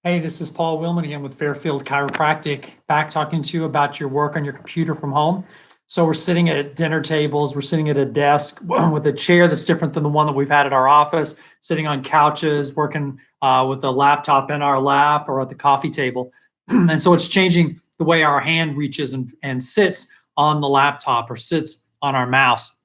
Hey, this is Paul Willman again with Fairfield Chiropractic, back talking to you about your work on your computer from home. So we're sitting at dinner tables, we're sitting at a desk with a chair that's different than the one that we've had at our office, sitting on couches, working with a laptop in our lap or at the coffee table. And so it's changing the way our hand reaches and sits on the laptop or sits on our mouse.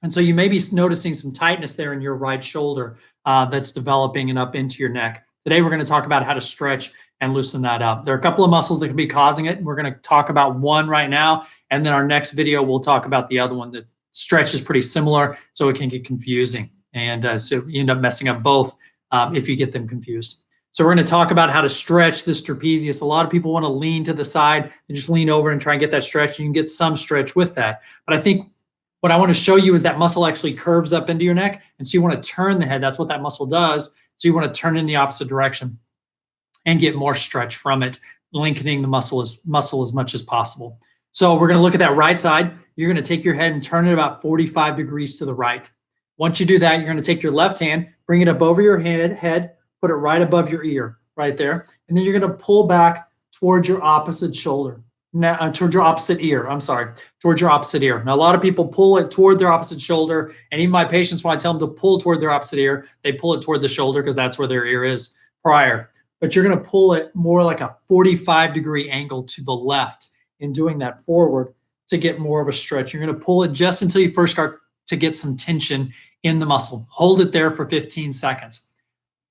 And so you may be noticing some tightness there in your right shoulder that's developing and up into your neck. Today, we're going to talk about how to stretch and loosen that up. There are a couple of muscles that can be causing it. We're going to talk about one right now. And then our next video, we'll talk about the other one. The stretch is pretty similar, so it can get confusing. And so you end up messing up both if you get them confused. So we're going to talk about how to stretch this trapezius. A lot of people want to lean to the side and just lean over and try and get that stretch. You can get some stretch with that. But I think what I want to show you is that muscle actually curves up into your neck. And so you want to turn the head. That's what that muscle does. So you want to turn in the opposite direction and get more stretch from it, lengthening the muscle as much as possible. So we're going to look at that right side. You're going to take your head and turn it about 45 degrees to the right. Once you do that, you're going to take your left hand, bring it up over your head, put it right above your ear, right there. And then you're going to pull back towards your opposite shoulder. Now, towards your opposite ear, towards your opposite ear. Now, a lot of people pull it toward their opposite shoulder, and even my patients, when I tell them to pull toward their opposite ear, they pull it toward the shoulder because that's where their ear is prior. But you're going to pull it more like a 45-degree angle to the left in doing that forward to get more of a stretch. You're going to pull it just until you first start to get some tension in the muscle. Hold it there for 15 seconds.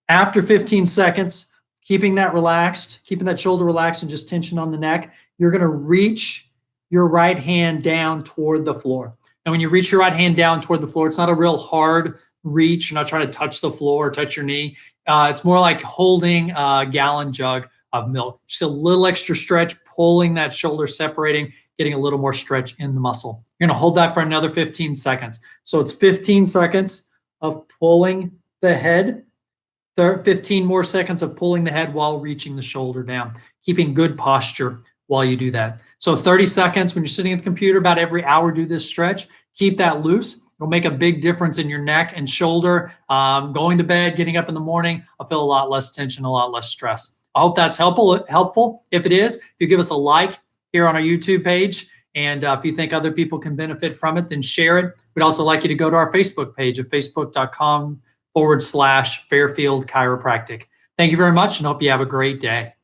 After 15 seconds, keeping that relaxed, keeping that shoulder relaxed and just tension on the neck, you're going to reach your right hand down toward the floor. And when you reach your right hand down toward the floor, it's not a real hard reach. You're not trying to touch the floor or touch your knee. It's more like holding a gallon jug of milk. Just a little extra stretch, pulling that shoulder, separating, getting a little more stretch in the muscle. You're going to hold that for another 15 seconds. So it's 15 seconds of pulling the head, 15 more seconds of pulling the head while reaching the shoulder down, keeping good posture while you do that. So 30 seconds when you're sitting at the computer, about every hour, do this stretch. Keep that loose. It'll make a big difference in your neck and shoulder. Going to bed, getting up in the morning, I'll feel a lot less tension, a lot less stress. I hope that's helpful. If it is, if you give us a like here on our YouTube page, and if you think other people can benefit from it, then share it. We'd also like you to go to our Facebook page at facebook.com/Fairfield Chiropractic. Thank you very much and hope you have a great day.